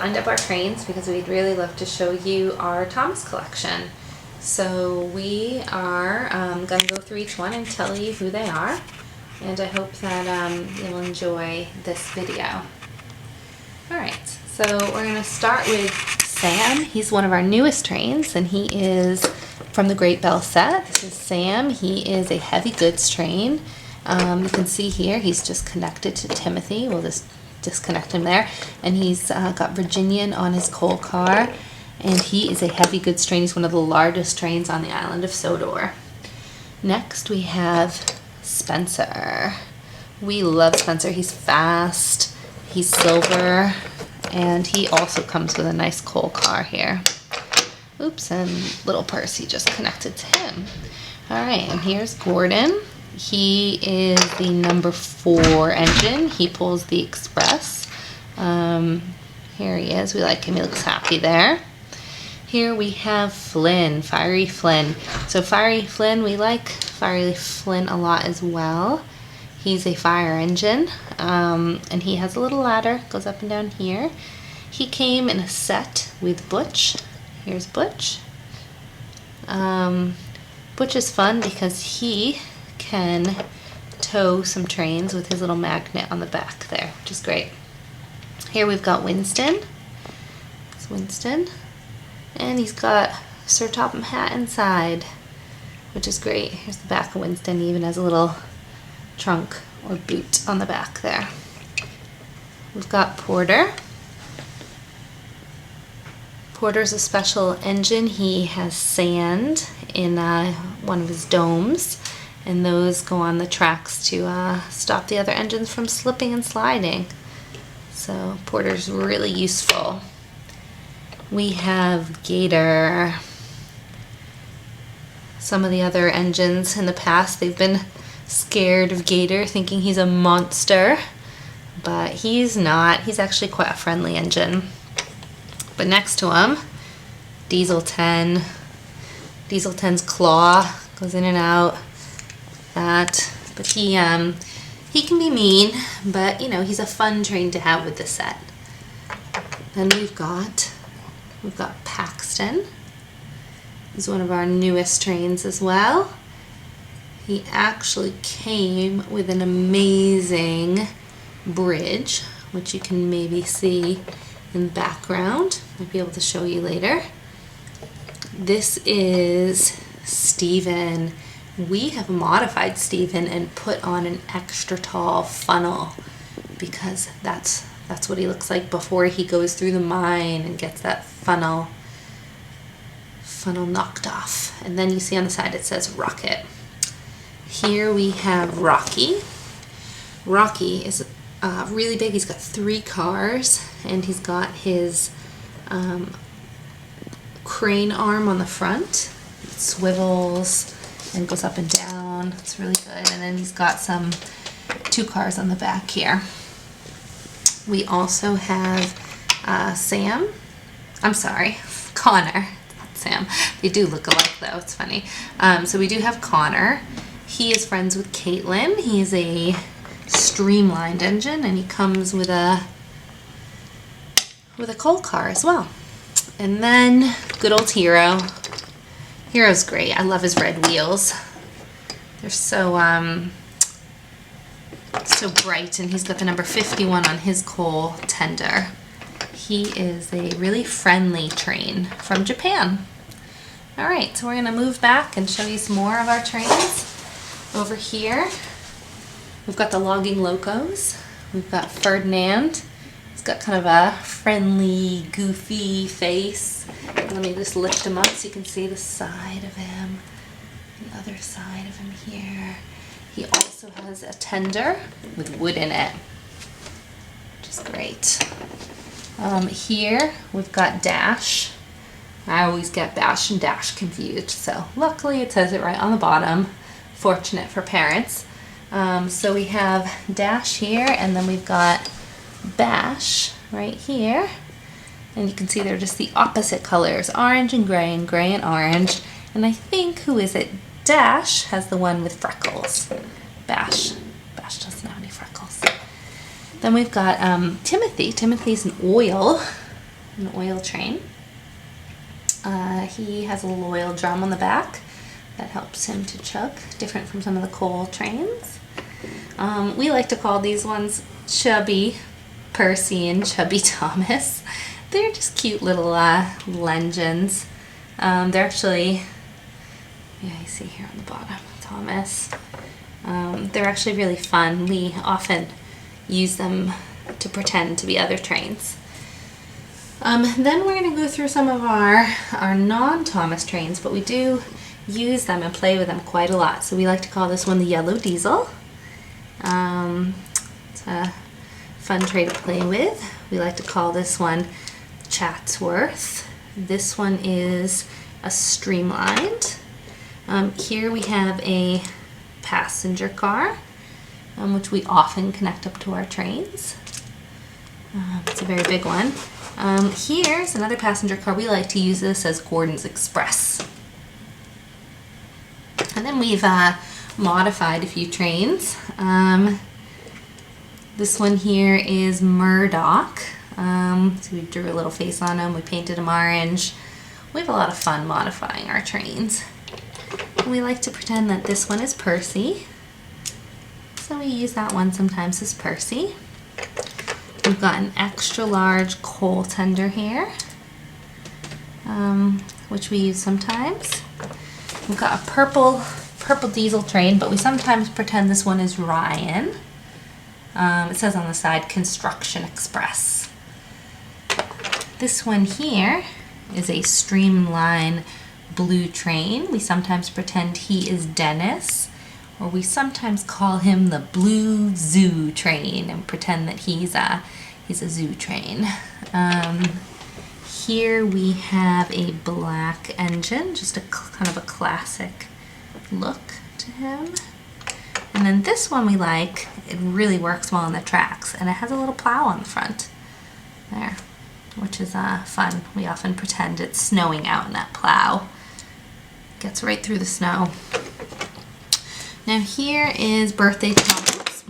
lined up our trains because we'd really love to show you our Thomas collection. So we are going to go through each one and tell you who they are, and I hope that you'll enjoy this video. Alright, so we're going to start with Sam. He's one of our newest trains, and he is from the Great Bell set. This is Sam. He is a heavy goods train. You can see here he's just connected to Timothy. We'll just disconnect him there. And he's got Virginian on his coal car. And he is a heavy goods train. He's one of the largest trains on the island of Sodor. Next we have Spencer. We love Spencer. He's fast. He's silver. And he also comes with a nice coal car here. Oops, and little Percy just connected to him. Alright, and here's Gordon. He is the number 4 engine. He pulls the express. Here he is. We like him. He looks happy there. Here we have Flynn, Fiery Flynn. So Fiery Flynn, we like Fiery Flynn a lot as well. He's a fire engine, and he has a little ladder, goes up and down here. He came in a set with Butch. Here's Butch. Butch is fun because he can tow some trains with his little magnet on the back there, which is great. Here we've got Winston. It's Winston. And he's got Sir Topham hat inside, which is great. Here's the back of Winston. He even has a little trunk or boot on the back there. We've got Porter. Porter's a special engine. He has sand in one of his domes, and those go on the tracks to stop the other engines from slipping and sliding. So Porter's really useful. We have Gator. Some of the other engines in the past, they've been scared of Gator, thinking he's a monster, but he's not. He's actually quite a friendly engine. But next to him, Diesel 10. Diesel 10's claw goes in and out. But he can be mean, but you know, he's a fun train to have with the set. Then we've got Paxton. He's one of our newest trains as well. He actually came with an amazing bridge, which you can maybe see in the background. I'll be able to show you later. This is Stephen. We have modified Stephen and put on an extra tall funnel because that's what he looks like before he goes through the mine and gets that funnel knocked off. And then you see on the side it says Rocket. Here we have Rocky. Rocky is really big. He's got 3 cars, and he's got his crane arm on the front. It swivels and goes up and down. It's really good. And then he's got 2 cars on the back here. We also have Connor. Not Sam. They do look alike though. It's funny. So we do have Connor. He is friends with Caitlin. He is a streamlined engine, and he comes with a coal car as well. And then good old Hero. Hero's great. I love his red wheels. They're so bright, and he's got the number 51 on his coal tender. He is a really friendly train from Japan. Alright, so we're going to move back and show you some more of our trains. Over here, we've got the logging locos. We've got Ferdinand. He's got kind of a friendly, goofy face. Let me just lift him up so you can see the side of him. The other side of him here. He also has a tender with wood in it, which is great. Here we've got Dash. I always get Bash and Dash confused, so luckily it says it right on the bottom. Fortunate for parents. So we have Dash here, and then we've got Bash right here. And you can see they're just the opposite colors, orange and gray and orange. And I think, who is it? Dash has the one with freckles. Bash doesn't have any freckles. Then we've got Timothy. Timothy's an oil an oil train. He has a little oil drum on the back that helps him to chug, different from some of the coal trains. We like to call these ones Chubby Percy and Chubby Thomas. They're just cute little engines. They're actually, yeah, you see here on the bottom, Thomas. They're actually really fun. We often use them to pretend to be other trains. Then we're going to go through some of our non-Thomas trains, but we do use them and play with them quite a lot. So we like to call this one the Yellow Diesel. It's a fun train to play with. We like to call this one Chatsworth. This one is a Streamlined. Here we have a passenger car, which we often connect up to our trains. It's a very big one. Here's another passenger car. We like to use this as Gordon's Express. And then we've modified a few trains. This one here is Murdoch. So we drew a little face on him. We painted him orange. We have a lot of fun modifying our trains. And we like to pretend that this one is Percy. So we use that one sometimes as Percy. We've got an extra large coal tender here, which we use sometimes. We've got a purple diesel train, but we sometimes pretend this one is Ryan. It says on the side, Construction Express. This one here is a Streamline blue train. We sometimes pretend he is Dennis, or we sometimes call him the Blue Zoo Train and pretend that he's a zoo train. Here we have a black engine, just a kind of a classic look to him. And then this one we like, it really works well on the tracks, and it has a little plow on the front there, which is fun. We often pretend it's snowing out in that plow. Gets right through the snow. Now here is Birthday Thomas.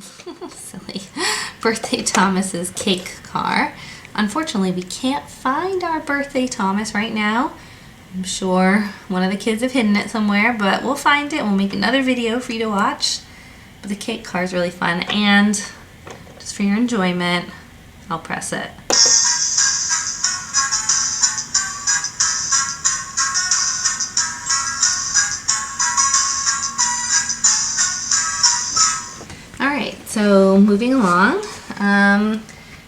Silly. Birthday Thomas's cake car. Unfortunately, we can't find our Birthday Thomas right now. I'm sure one of the kids have hidden it somewhere, but we'll find it and we'll make another video for you to watch. But the cake car is really fun, and just for your enjoyment, I'll press it. Alright, so moving along,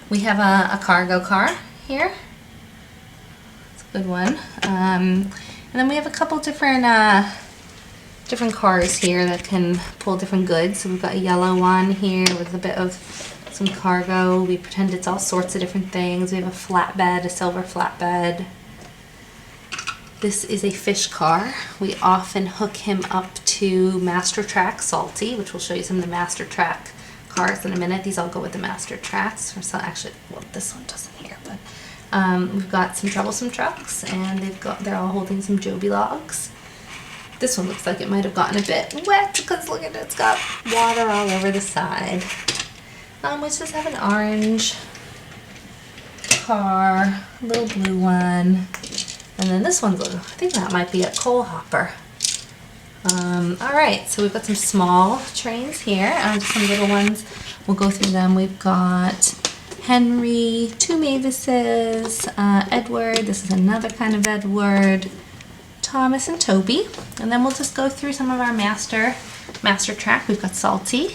we have a cargo car here. It's a good one. And then we have a couple different cars here that can pull different goods. So we've got a yellow one here with a bit of some cargo. We pretend it's all sorts of different things. We have a flatbed, a silver flatbed. This is a fish car. We often hook him up to Master Track Salty, which we'll show you some of the Master Track cars in a minute. These all go with the Master Tracks. Or so, actually, well, this one doesn't here, but we've got some Troublesome trucks, and they're all holding some Joby logs. This one looks like it might have gotten a bit wet because look at it, it's got water all over the side. We just have an orange car, a little blue one, and then this one's, I think that might be a coal hopper. Alright, so we've got some small trains here, just some little ones. We'll go through them. We've got Henry, two Mavises, Edward, this is another kind of Edward, Thomas and Toby, and then we'll just go through some of our master track. We've got Salty.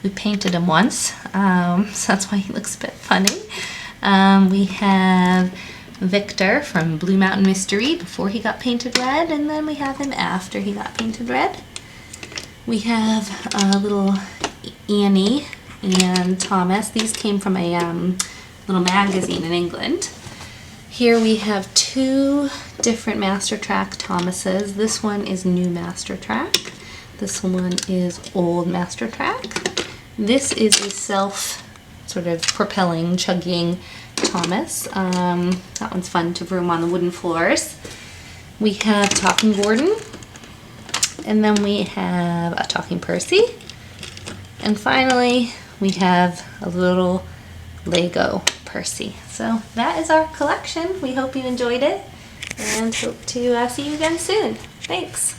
We painted him once, so that's why he looks a bit funny. We have Victor from Blue Mountain Mystery before he got painted red, and then we have him after he got painted red. We have little Annie and Thomas. These came from a little magazine in England. Here we have two different Master Track Thomases. This one is new Master Track. This one is old Master Track. This is a self sort of propelling, chugging Thomas. That one's fun to vroom on the wooden floors. We have Talking Gordon, and then we have a Talking Percy, and finally we have a little Lego Percy. So that is our collection. We hope you enjoyed it and hope to see you again soon. Thanks.